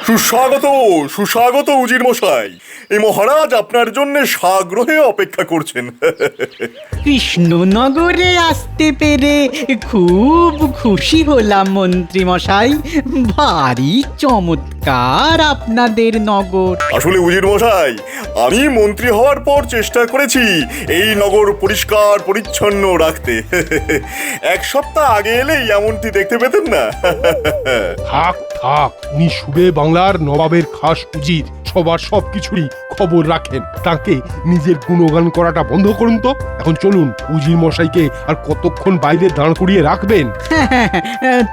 সুস্বাগত, সুস্বাগত উজির মশাই। এই মহারাজ আপনার জন্য সাগ্রহে অপেক্ষা করছেন। কৃষ্ণনগরে আসতে পেরে খুব খুশি হলাম মন্ত্রী মশাই। ভারী চমৎকার আপনাদের নগর। আসলে উজির মশাই, আমি মন্ত্রী হওয়ার পর চেষ্টা করেছি এই নগর পরিষ্কার পরিচ্ছন্ন রাখতে। এক সপ্তাহ আগে এলেই এমনটি দেখতে পেতেন না। থাক থাক, উনি সুবে বাংলার নবাবের খাস উজির, সবার সবকিছুরই খবর রাখেন। তাকে নিজের গুণগান করাটা বন্ধ করুন তো। এখন চলুন, উজির মশাইকে আর কতক্ষণ বাইরে দাঁড় করিয়ে রাখবেন?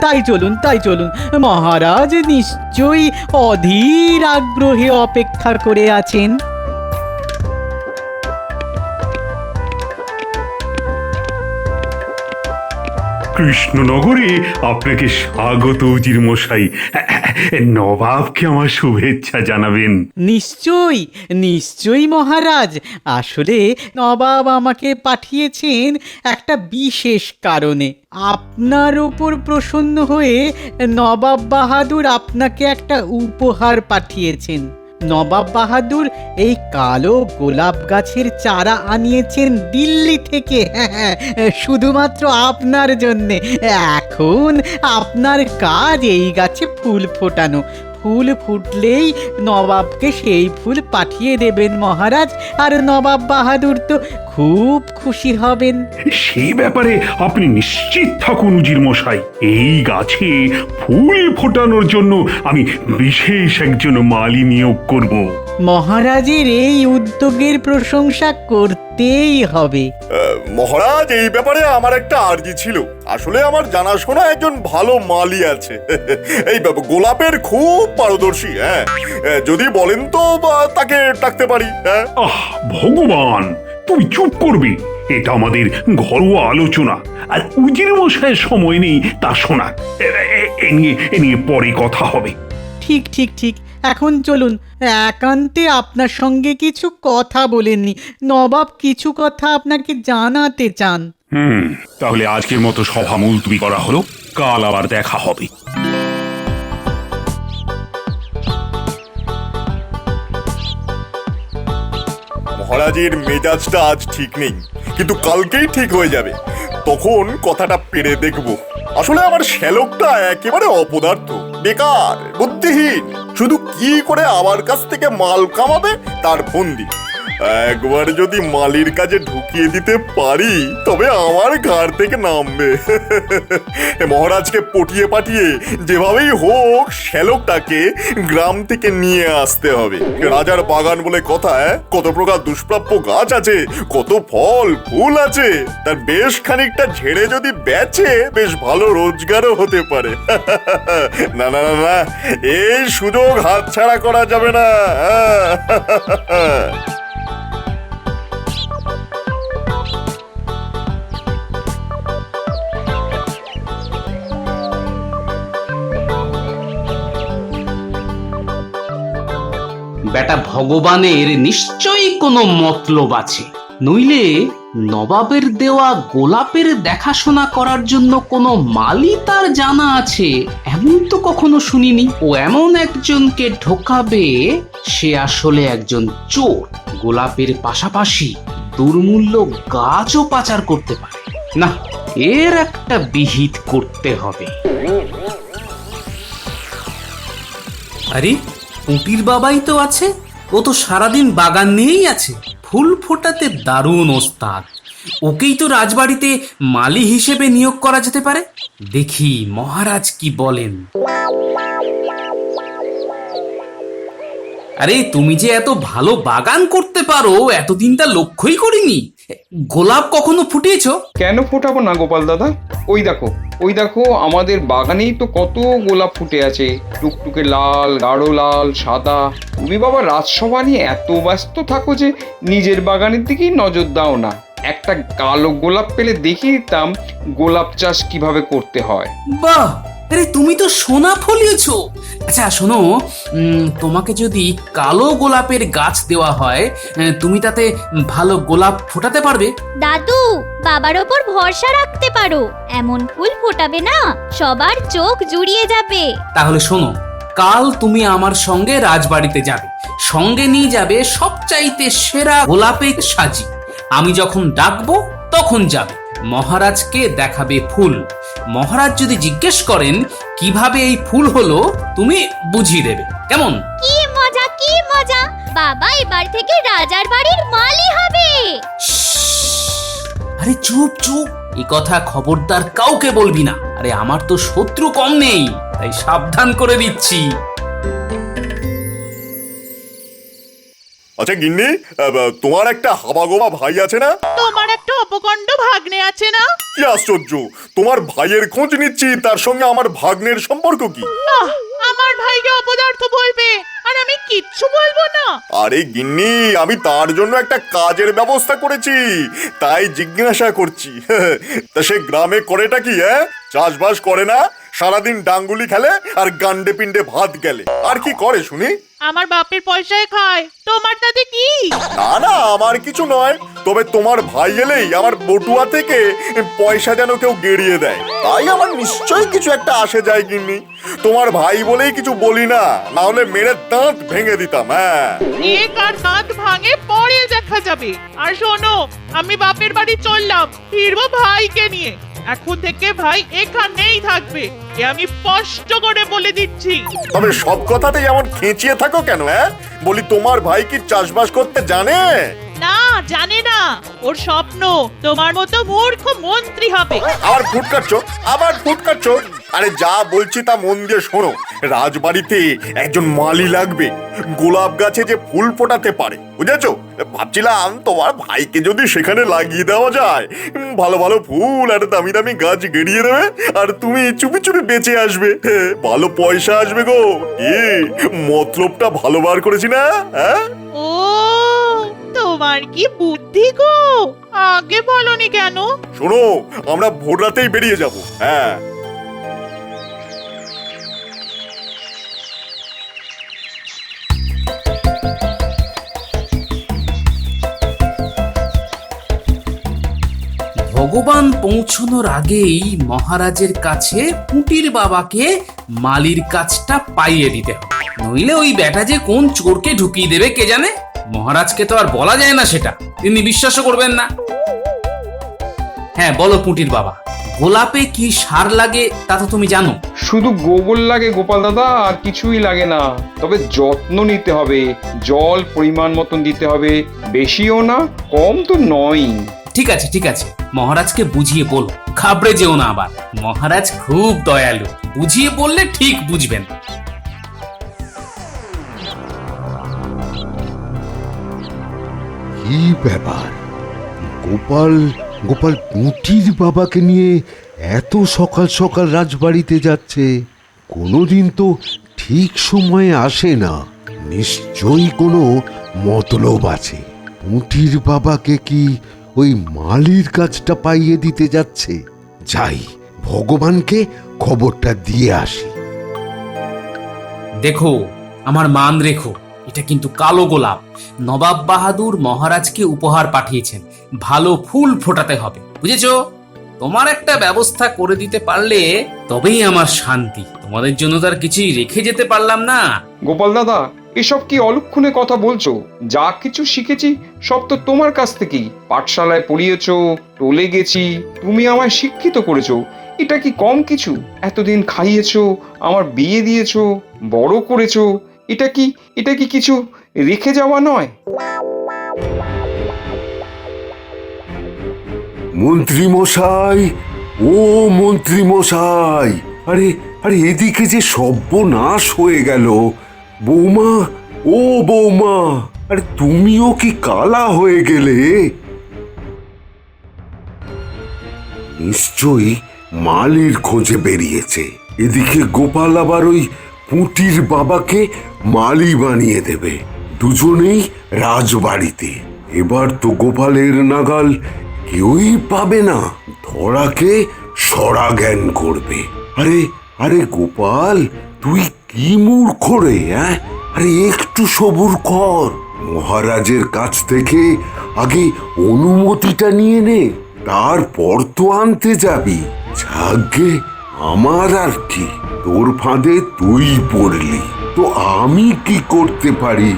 তাই চলুন, তাই চলুন। মহারাজ নিশ্চয়ই অধীর আগ্রহে অপেক্ষা করে আছেন। কৃষ্ণনগরে আপনাকে স্বাগত উজির মশাই। নবাবকে আমার শুভেচ্ছা জানাবেন। নিশ্চয়ই নিশ্চয়ই মহারাজ। আসলে নবাব আমাকে পাঠিয়েছেন একটা বিশেষ কারণে। আপনার ওপর প্রসন্ন হয়ে নবাব বাহাদুর আপনাকে একটা উপহার পাঠিয়েছেন। নবাব বাহাদুর এই কালো গোলাপ গাছের চারা আনিয়েছেন দিল্লি থেকে, শুধুমাত্র আপনার জন্যে। এখন আপনার কাজ এই গাছে ফুল ফোটানো। ফুল ফুটলেই নবাবকে সেই ফুল পাঠিয়ে দেবেন মহারাজ, আর নবাব বাহাদুর তো খুব খুশি হবেন। সেই ব্যাপারে আপনি নিশ্চিত থাকুন উজির মশাই। এই গাছে ফুল ফোটানোর জন্য আমি বিশেষ একজন মালি নিয়োগ করব। মহারাজের এই উদ্যোগের প্রশংসা করতেই হবে। মহারাজ, এই ব্যাপারে আমার একটা আর্জি ছিল। আসলে আমার জানাশোনা একজন ভালো মালি আছে। এই গোলাপের খুব পারদর্শী। হ্যাঁ, যদি বলেন তো তাকে ডাকতে পারি। হ্যাঁ। আহ ভগবান, তুমি চুপ করবে। এটা আমাদের ঘরোয়া আলোচনা, আর উজির মশাইয়ের সময় নেই তা শোনার। এ নিয়ে পরে কথা হবে। ঠিক ঠিক ঠিক, এখন চলুন, একান্তে আপনার সঙ্গে কিছু কথা বলেননি। নবাব কিছু কথা আপনাকে জানাতে চান। তাহলে আজকের মতো সভা মুলতবি করা হলো। কাল আবার দেখা হবে। মহারাজের মেজাজটা আজ ঠিক নেই, কিন্তু কালকেই ঠিক হয়ে যাবে। তখন কথাটা পেরে দেখব। আসলে আমার শ্যালকটা একেবারে অপদার্থ, বেকার, বুদ্ধিহীন। শুধু কি করে আমার কাছ থেকে মাল কামাবে তার ফন্দি। একবার যদি মালির কাজে ঢুকিয়ে দিতে পারি, তবে আমার ঘাড় থেকে নামবে। মহারাজকে পটিয়ে পাঠিয়ে যেভাবেই হোক শ্যালকটাকে গ্রাম থেকে নিয়ে আসতে হবে। রাজার বাগান বলে কথা। কত প্রকার দুষ্প্রাপ্য গাছ আছে, কত ফল ফুল আছে। তার বেশ খানিকটা ঝেড়ে যদি বেচে বেশ ভালো রোজগারও হতে পারে। না না না না, এই সুযোগ হাতছাড়া করা যাবে না। বেটা ভগবানের নিশ্চয়ই কোনো মতলব আছে, নইলে নবাবের দেওয়া গোলাপের দেখাশোনা করার জন্য কোনো মালি তার জানা আছে এমন তো কখনো শুনিনি। ও এমন একজনকে ঢোকাবে, সে আসলে একজন চোর। গোলাপের পাশাপাশি দুর্মূল্য গাছও পাচার করতে পারে। না, এর একটা বিহিত করতে হবে। আরে পুঁটির বাবাই তো আছে। ও তো সারাদিন বাগান নিয়েই আছে। ফুল ফোটাতে দারুণ ওস্তাদ। ওকেই তো রাজবাড়িতে মালি হিসেবে নিয়োগ করা যেতে পারে। দেখি মহারাজ কি বলেন। আরে তুমি যে এত ভালো বাগান করতে পারো এতদিন তা লক্ষ্যই করিনি। গোলাপ কখনো ফুটিয়েছো? কেন ফোটাবো না গোপাল দাদা? ওই দেখো আমাদের বাগানেই তো কত গোলাপ ফুটে আছে। টুকটুকে লাল, গাঢ় লাল, সাদা। তুমি বাবা রাজসভা নিয়ে এত ব্যস্ত থাকো যে নিজের বাগানের দিকেই নজর দাও না। একটা কালো গোলাপ পেলে দেখিয়ে দিতাম গোলাপ চাষ কিভাবে করতে হয়। বাহ, আরে তুমি তো সোনা ফলিয়েছো। আচ্ছা শোনো, তোমাকে যদি কালো গোলাপের গাছ দেওয়া হয়, তুমি তাতে ভালো গোলাপ ফোটাতে পারবে? দাদু, বাবার ওপর ভরসা রাখতে পারো। এমন ফুল ফোটাবে না, সবার চোখ জুড়িয়ে যাবে। তাহলে শোনো, কাল তুমি আমার সঙ্গে রাজবাড়িতে যাবে, সঙ্গে নিয়ে যাবে সবচাইতে সেরা গোলাপের সাজি। আমি যখন ডাকবো তখন যাবে, মহারাজকে দেখাবে ফুল। মহারাজ যদি জিজ্ঞেস করেন কিভাবে এই ফুল হলো, তুমি বুঝিয়ে দেবে। কেমন? কি মজা কি মজা, বাবা এবার থেকে রাজার বাড়ির মালি হবে। আরে চুপ চুপ, এই কথা খবরদার কাউকে বলবি না। আরে আমার তো শত্রু কম নেই, তাই সাবধান করে দিচ্ছি। আচ্ছা গিন্নি, তোমার একটা হাবাগোবা ভাই আছে না? তোমার একটা অপকণ্ড ভাগ্নে আছে না? কি আশ্চর্য, তোমার ভাইয়ের খোঁজ নিচ্ছি, তার সঙ্গে আমার ভাগ্নের সম্পর্ক কি? আহ, আমার ভাইকে অপদার্থ বলবে আর আমি কিচ্ছু বলবো না? আরে গিন্নি, আমি তার জন্য একটা কাজের ব্যবস্থা করেছি, তাই জিজ্ঞাসা করছি। তা সে গ্রামে করেটা কি? চাষবাস করে না, সারাদিন ডাঙ্গুলি খেলে আর গান্ডে পিণ্ডে ভাত গেলে, আর কি করে শুনি? আমার বাপের পয়সায় খায়, তোমার তাতে কি? না না, আমার কিছু নয়, তবে তোমার ভাই এলেই আমার বটুয়া থেকে পয়সা যেন কেউ গেড়িয়ে দেয়, তাই আমার নিশ্চয়ই কিছু একটা আসে যায় গিন্নি। তোমার ভাই বলেই কিছু বলি না, না হলে মেরে দাঁত ভেঙে দিতাম। হ্যাঁ, এক আর দাঁত ভাঙে পরে দেখা যাবে। আর শোনো, আমি বাপের বাড়ি চললাম, ফিরবো ভাইকে নিয়ে। এখন থেকে ভাই এখানেই থাকবে, এ আমি স্পষ্ট করে বলে দিচ্ছি। তবে সব কথাতেই এমন খেঁচিয়ে থাকো কেন? বলি, তোমার ভাই কি চাষবাস করতে জানে? না, জানে না, ওর স্বপ্ন তোমার মতো মূর্খ মন্ত্রী হবে। আবার ফুট কাটছো। আরে যা বলছি তা মন দিয়ে শোনো, রাজবাড়িতে একজন মালি লাগবে, গোলাপ গাছে যে ফুল ফোটাতে পারে, বুঝেছো? ভাবছিলাম তোমার ভাইকে যদি সেখানে লাগিয়ে দেওয়া যায়, ভালো ভালো ফুল আর দামি দামি গাছ গেড়িয়ে দেবে, আর তুমি চুপি চুপি বেঁচে আসবে, ভালো পয়সা আসবে গো। কি মতলবটা ভালো বার করেছি না? ও, তোমার কি বুদ্ধি গো, আগে বলনি কেন? শোনো, আমরা ভোর রাতেই বেরিয়ে যাব। হ্যাঁ, ভগবান পৌঁছানোর আগেই মহারাজের কাছে পুঁটির বাবাকে মালির কাজটা পাইয়ে দিতে হবে, নইলে ওই বেটা যে কোন চোরকে ঢুকিয়ে দেবে কে জানে। মহারাজকে তো আর বলা যায় না সেটা, তিনি বিশ্বাসও করবেন না। হ্যাঁ বলো পুঁটির বাবা, গোলাপে কি সার লাগে তা তো তুমি জানো। শুধু গোবর লাগে গোপাল দাদা, আর কিছুই লাগে না। তবে যত্ন নিতে হবে, জল পরিমাণ মতন দিতে হবে, বেশিও না কম তো নয়। ঠিক আছে ঠিক আছে, মহারাজকে বুঝিয়ে বলো, ঘাবড়ে যেও না আবার। মহারাজ খুব দয়ালু, বুঝিয়ে বললে ঠিক বুঝবেন। কি ব্যাপার, গোপাল গোপাল পুঁটির বাবাকে নিয়ে এত সকাল সকাল রাজবাড়িতে যাচ্ছে? কোনোদিন তো ঠিক সময়ে আসে না, নিশ্চয়ই কোনো মতলব আছে। পুঁটির বাবাকে কি ওই মালির কাজটা পাইয়ে দিতে যাচ্ছে? যাই, ভগবানকে খবরটা দিয়ে আসি। দেখো, আমার মান রেখো, এটা কিন্তু কালো গোলাপ। নবাব বাহাদুর মহারাজকে উপহার পাঠিয়েছেন, ভালো ফুল ফোটাতে হবে, বুঝেছো? তোমার একটা ব্যবস্থা করে দিতে পারলে তবেই আমার শান্তি। তোমাদের জন্য তার কিছুই রেখে যেতে পারলাম না। গোপাল দাদা, এসব কি অলক্ষণে কথা বলছো? যা কিছু শিখেছি সব তো তোমার কাছ থেকেই। পাঠশালায় পড়িয়েছো, টলে গেছি, তুমি আমায় শিক্ষিত করেছো। এটা কি কম কিছু? এতদিন খাইয়েছো, আমার বিয়ে দিয়েছো, বড় করেছো, এটা কি কিছু রেখে যাওয়া নয়? মন্ত্রী মশাই, ও মন্ত্রী মশাই, আরে আরে এদিকে যে সর্বনাশ হয়ে গেল। বৌমা, ও বৌমা, আরে তুমিও কি কালা হয়ে গেলে? নিশ্চয়ই মালির খোঁজে বেরিয়েছে। এদিকে গোপাল আবার ওই পুঁটির বাবাকে মালি বানিয়ে দেবে, দুজনেই রাজবাড়িতে। এবার তো গোপালের নাগাল কেউই পাবে না, ধরাকে সরা জ্ঞান করবে। আরে আরে গোপাল, তুই কি মূর্খ রে? আরে একটু সবুর কর, মহারাজের কাছ থেকে আগে অনুমতিটা নিয়ে নে, তারপর তো আনতে যাবি। যাগে, আমার আর কি, তোর ফাঁদে তুই পড়লি, তো আমি কি করতে পারি?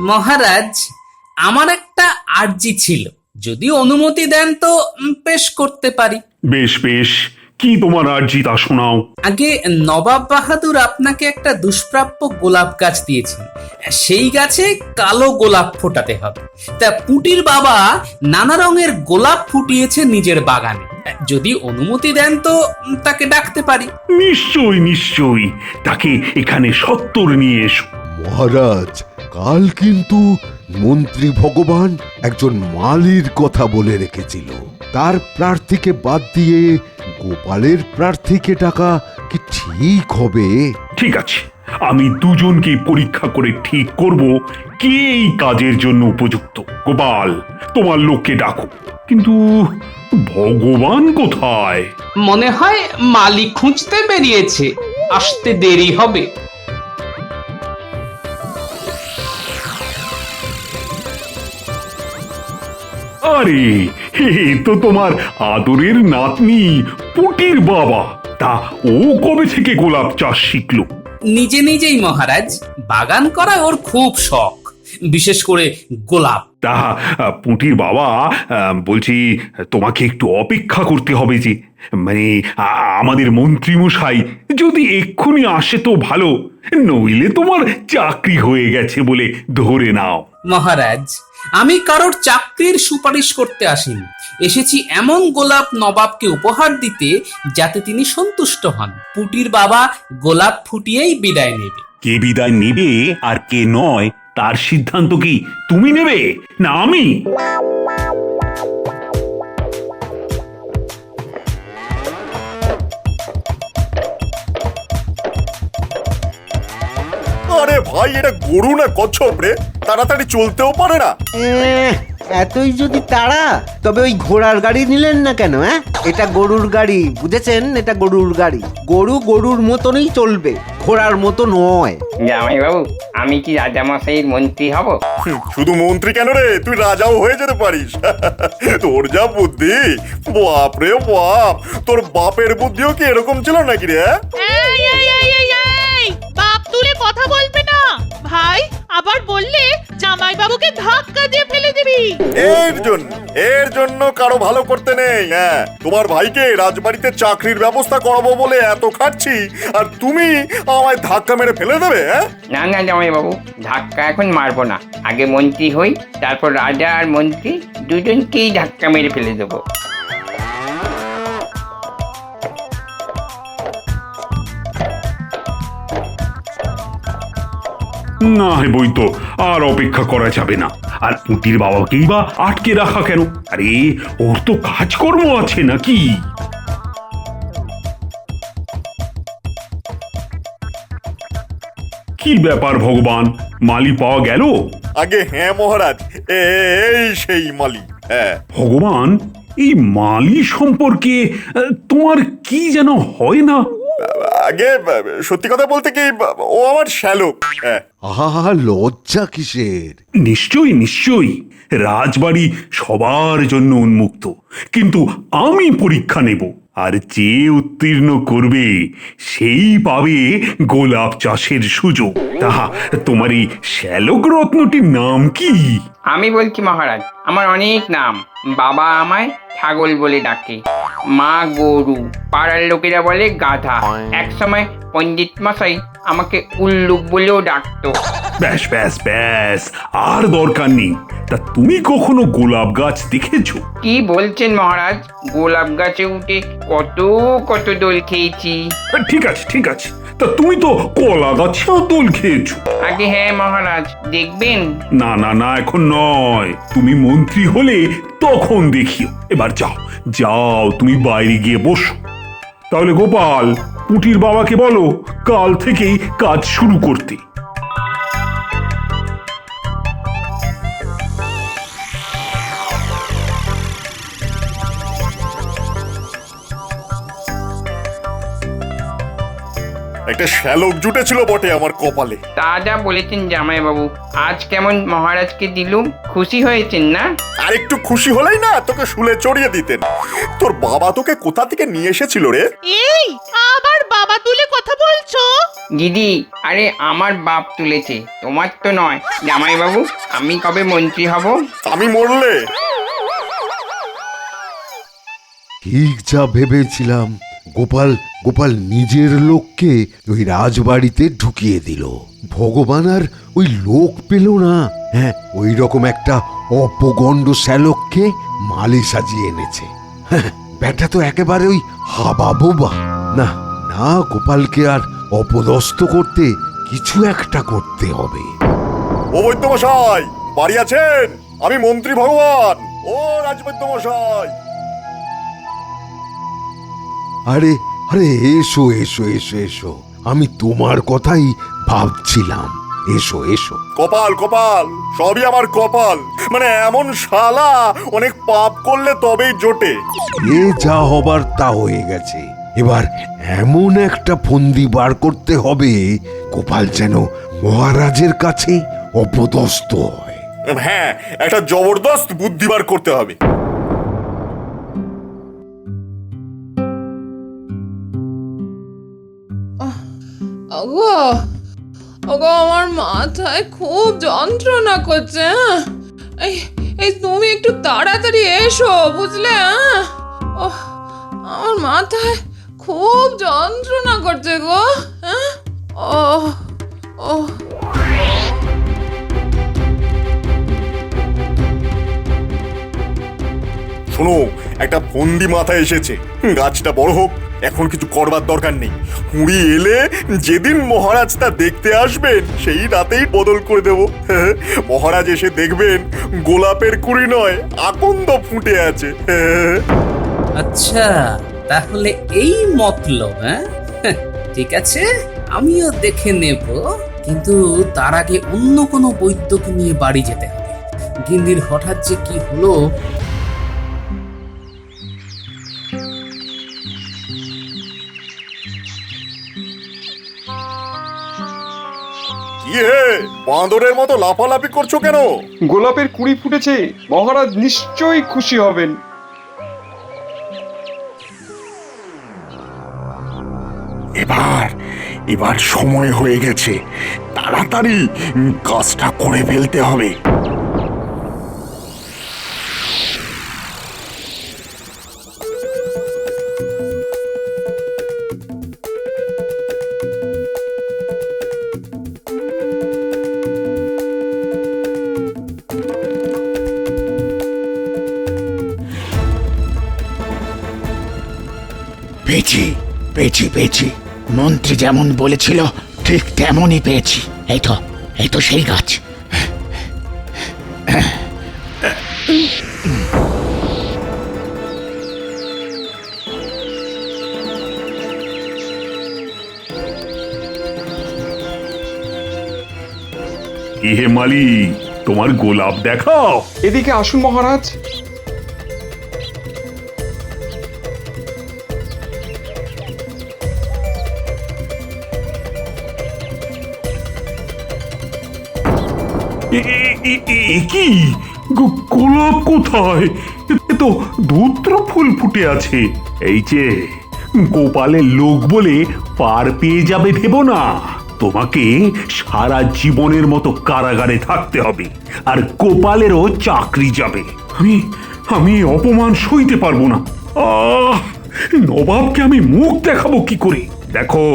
মহারাজ, আমার একটা আর্জি ছিল, যদি অনুমতি দেন তো পেশ করতে পারি। বেশ বেশ, কি তোমার আর্জি তা শোনাও। আগে নবাব বাহাদুর আপনাকে একটা দুষ্প্রাপ্য গোলাপ গাছ দিয়েছেন, সেই গাছে কালো গোলাপ ফোটাতে হবে। তা পুটির বাবা নানা রঙের গোলাপ ফুটিয়েছে নিজের বাগানে, যদি অনুমতি দেন তো তাকে ডাকতে পারি। নিশ্চয়ই নিশ্চয়ই, তাকে এখানে সত্তর নিয়ে এসো। মহারাজ, কাল কিন্তু মন্ত্রী ভগবান একজন মালির কথা বলে রেখেছিল। তার প্রার্থীকে বাদ দিয়ে গোপালের প্রার্থীকে ডাকা কি ঠিক হবে? ঠিক আছে, আমি দুজনকে পরীক্ষা করে ঠিক করব কে এই কাজের জন্য উপযুক্ত। গোপাল, তোমার লোককে ডাকো। কিন্তু ভগবান কোথায়? মনে হয় মালি খুঁজতে বেরিয়েছে, আসতে দেরি হবে। আরে, এ তো তোমার আদরের নাতনি পুটির বাবা। তা ও কবে থেকে গোলাপ চাষ শিখলো? নিজে নিজেই মহারাজ, বাগান করা ওর খুব শখ, বিশেষ করে গোলাপ। তা পুটির বাবা, বলছি তোমাকে একটু অপেক্ষা করতে হবে যে, মানে আমাদের মন্ত্রীমশাই যদি এক্ষুনি আসে তো ভালো, নইলে তোমার চাকরি হয়ে গেছে বলে ধরে নাও। মহারাজ, আমি কারোর চাকরির সুপারিশ করতে আসিনি, এসেছি এমন গোলাপ নবাবকে উপহার দিতে যাতে তিনি সন্তুষ্ট হন। পুটির বাবা গোলাপ ফুটিয়েই বিদায় নেবে। কে বিদায় নেবে আর কে নয় তার সিদ্ধান্ত কি তুমি নেবে না আমি? আরে ভাই, এটা গরু না কচ্ছপ রে? তাড়াতাড়ি চলতেও পারে না। এতই যদি তাড়া, তবে ওই ঘোড়ার গাড়ি নিলেন না কেন? এটা গরুর গাড়ি, বুঝেছেন? এটা গরুর গাড়ি। গরু গরুর মতনই চলবে, ঘোড়ার মতো নয়। জামাই বাবু, আমি কি রাজামশাইয়ের মন্ত্রী হব? শুধু মন্ত্রী কেন রে, তুই রাজাও হয়ে যেতে পারিস। তোর যা বুদ্ধি, বাপ রে বাপ! তোর বাপের বুদ্ধিও কি এরকম ছিল নাকি রে? এই এই এই এই এই বাপ তুলে কথা বলবে না ভাই, আবার বললে জামাইবাবুকে ধাক্কা দিয়ে ফেলে দিবি। এর জন্য কারো ভালো করতে নেই। হ্যাঁ, তোমার ভাইকে রাজবাড়িতে চাকরির ব্যবস্থা করাবো বলে এত খাটছি, আর তুমি আমায় ধাক্কা মেরে ফেলে দেবে? না না জামাই বাবু, ধাক্কা এখন মারবো না, আগে মন্ত্রী হই, তারপর রাজা আর মন্ত্রী দুজনকেই ধাক্কা মেরে ফেলে দেবো। না হে বই তো, আর অপেক্ষা করা যাবে না। আর পুটির বাবাকেই বা আটকে রাখা কেন? আরে, ওর তো কাজকর্ম আছে নাকি? কি ব্যাপার ভগবান, মালি পাওয়া গেল? আগে হ্যাঁ মহারাজ, এই সেই মালি। হ্যাঁ ভগবান, এই মালি সম্পর্কে তোমার কি যেন হয় না? আগে সত্যি কথা বলতে কি, ও আমার শ্যালক। হ্যাঁ। আহা, লজ্জা কিসের? নিশ্চয়ই নিশ্চয়ই, রাজবাড়ি সবার জন্য উন্মুক্ত, কিন্তু আমি পরীক্ষা নেব, আর যে উত্তীর্ণ করবে সেই পাবে গোলাপ চাষের সুযোগ। তাহা তোমার এই শ্যালক রত্নটির নাম কি? আমি বলছি মহারাজ, আমার অনেক নাম। বাবা আমায় ছাগল বলে ডাকে, মা গরু, পাড়ার লোকেরা বলে গাধা, এক সময় পণ্ডিত মশাই আমাকে উল্লুক বলেও ডাকতো। ব্যাস ব্যাস ব্যাস, আর দরকার নেই। তা তুমি কখনো গোলাপ গাছ দেখেছো? কি বলছেন মহারাজ, গোলাপ গাছে উঠে কত কত দোল খেয়েছি। ঠিক আছে ঠিক আছে, তা তুমি তো কলা গাছেও দোল খেয়েছো। আগে হ্যাঁ মহারাজ, দেখবেন? না না না, এখন নয়, তুমি মন্ত্রী হলে তখন দেখিও। এবার যাও যাও, তুমি বাইরে গিয়ে বসো। তাহলে গোপাল, পুটির বাবাকে বলো কাল থেকেই কাজ শুরু করতে। একটা শ্যালক জুটেছিল বটে আমার কপালে। তা যা বলেছেন জামাইবাবু। আজ কেমন মহারাজকে দিলুম, খুশি হয়েছেন না? আর একটু খুশি হলেই না তোকে শুলে চড়িয়ে দিতেন। তোর বাবা তোকে কোথা থেকে নিয়ে এসেছিল রে? এই আবার বাবা তুলে কথা বলছো? দিদি, আরে আমার বাপ তুলেছে, তোমার তো নয়। জামাইবাবু, আমি কবে মন্ত্রী হব? আমি মরলে? ঠিক যা ভেবেছিলাম, গোপাল গোপাল নিজের লোককে ওই রাজবাড়িতে ঢুকিয়ে দিল। ভগবান আর ওই লোক পেল না। হ্যাঁ, ওই রকম একটা অপগণ্ড শ্যালককে মালি সাজিয়ে এনেছে। হ্যাঁ, ব্যাটা তো একেবারে ওই হাবা বোবা। না না, গোপালকে আর অপদস্থ করতে কিছু একটা করতে হবে। ও বৈদ্যমশাই, বাড়ি আছেন? আমি মন্ত্রী ভগবান। ও রাজবৈদ্যমশাই। আরে আরে, এসো এসো এসো এসো, আমি তোমার কথাই ভাবছিলাম। এসো এসো। কপাল কপাল, সবই আমার কপাল। মানে এমন শালা অনেক পাপ করলে তবেই জোটে। এ যা হবার তা হয়ে গেছে। এবার এমন একটা ফন্দি বার করতে হবে গোপাল যেন মহারাজের কাছে অপদস্থ হয়। হ্যাঁ, একটা জবরদস্ত বুদ্ধি বার করতে হবে। ওগো ওগো, আমার মাথায় খুব যন্ত্রণা করছে। হ্যাঁ, এই তুমি একটু তাড়াতাড়ি এসো, বুঝলে? হ্যাঁ, ওহ, আমার মাথায় খুব যন্ত্রণা করছে গো। হ্যাঁ, ও ও শোনো, একটা ফন্দি মাথায় এসেছে। গাছটা বড় হোক, এখন কিছু করবার দরকার নেই। কুড়ি এলে যেদিন মহারাজ তা দেখতে আসবেন সেই রাতেই বদল করে দেব। মহারাজ এসে দেখবেন গোলাপের কুড়ি নয়, আকন্দ ফুটে আছে। আচ্ছা, তাহলে এই মতলব। হ্যাঁ, ঠিক আছে, আমিও দেখে নেব। কিন্তু তার আগে অন্য কোনো বৈদ্যকে নিয়ে বাড়ি যেতে হবে। গিন্দির হঠাৎ যে কি হলো। কি হে, বাঁদরের মতো লাফালাফি করছো কেন? গোলাপের কুড়ি ফুটেছে, মহারাজ নিশ্চয়ই খুশি হবেন। এবার সময় হয়ে গেছে, তাড়াতাড়ি কাজটা করে ফেলতে হবে। পেয়েছি পেয়েছি পেয়েছি, মন্ত্রী যেমন বলেছিল ঠিক তেমনই পেয়েছি। এই তো সেই গাছ। হে মালি, তোমার গোলাপ দেখাও। এদিকে আসুন মহারাজ। কি গোলাপ কোথায়? এ তো ধূত্র ফুল ফুটে আছে। এই যে গোপালের লোক বলে পার পেয়ে যাবে ভেবো না। তোমাকে সারা জীবনের মতো কারাগারে থাকতে হবে, আর গোপালেরও চাকরি যাবে। আমি অপমান সইতে পারবো না। নবাবকে আমি মুখ দেখাবো কি করে? দেখো,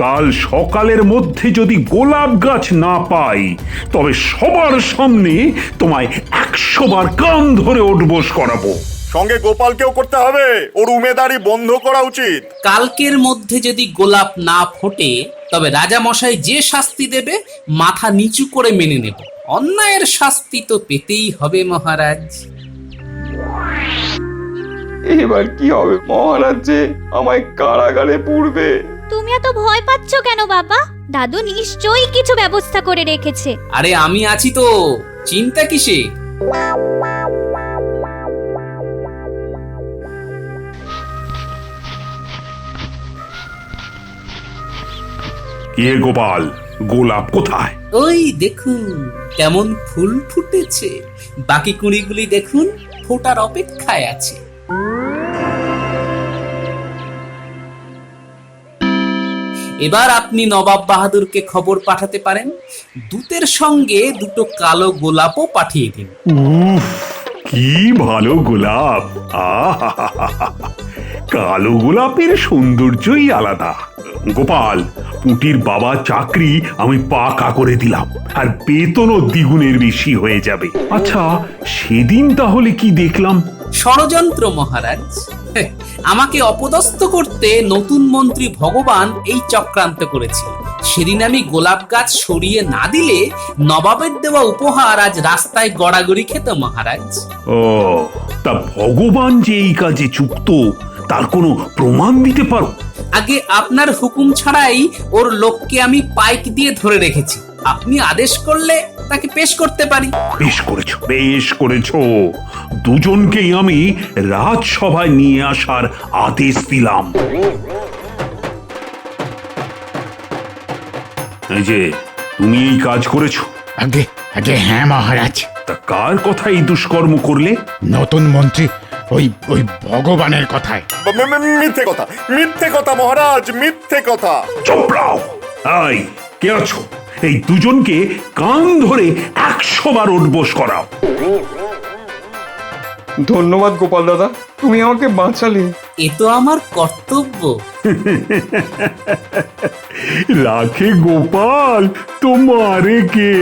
কাল সকালের মধ্যে যদি গোলাপ গাছ না পাই তবে সবার সামনে তোমায় 100 বার কান ধরে ওঠবোস করাবো। সঙ্গে গোপালকেও করতে হবে, ওর উমেদারি বন্ধ করা উচিত। কালকের মধ্যে যদি গোলাপ না ফোটে তবে রাজা মশাই যে শাস্তি দেবে মাথা নিচু করে মেনে নেব। অন্যায়ের শাস্তি তো পেতেই হবে মহারাজ। এবার কি হবে? মহারাজ যে আমায় কারাগারে পুরবে। তুমি এত ভয় পাচ্ছ কেন বাবা? দাদু নিশ্চয়ই কিছু ব্যবস্থা করে রেখেছে। আরে আমি আছি তো, চিন্তা কিসে? গোপাল, গোলাপ কোথায়? ওই দেখুন কেমন ফুল ফুটেছে, বাকি কুঁড়িগুলি দেখুন ফোটার অপেক্ষায় আছে। এবার আপনি নবাব বাহাদুরকে খবর পাঠাতে পারেন, দূতের সঙ্গে দুটো কালো গোলাপও পাঠিয়ে দিন। উফ, কি ভালো গোলাপ! আহা! কালো গোলাপের সৌন্দর্যই আলাদা। গোপাল, পুঁটির বাবা চাকরি আমি পাকা করে দিলাম, আর বেতনও দ্বিগুণের বেশি হয়ে যাবে। আচ্ছা, সেদিন তাহলে কি দেখলাম? ষড়যন্ত্র মহারাজ। আমাকে অপদস্থ করতে নতুন মন্ত্রী ভগবান এই চক্রান্ত করেছিল। সেদিন আমি গোলাপ গাছ সরিয়ে না দিলে নবাবের দেওয়া উপহার আজ রাস্তায় গড়াগড়ি খেত মহারাজ। ও, তা ভগবান যে এই কাজে যুক্ত তার কোনো প্রমাণ দিতে পারো? আগে আপনার হুকুম ছাড়াই ওর লোককে আমি পাইক দিয়ে ধরে রেখেছি, আপনি আদেশ করলে তাকে পেশ করতে পারি। বেশ করেছো। দুজনকেই আমি রাজসভায় নিয়ে আসার আদেশ দিলাম। এই যে, তুমি এই কাজ করেছো? আগে আগে হ্যাঁ মহারাজ। তা কার কথা এই দুষ্কর্ম করলে? নতুন মন্ত্রী ওই ওই ভগবানের কথায়। মিথ্যে কথা মহারাজ, মিথ্যে কথা। চুপ রাও। এই, কে আছো? এই দুজনকে কান ধরে 100 বার উঠবোস করাও। ধন্যবাদ গোপাল দাদা, তুমি আমাকে বাঁচালে। এ তো আমার কর্তব্য। রাখে গোপাল, তোমারে কে?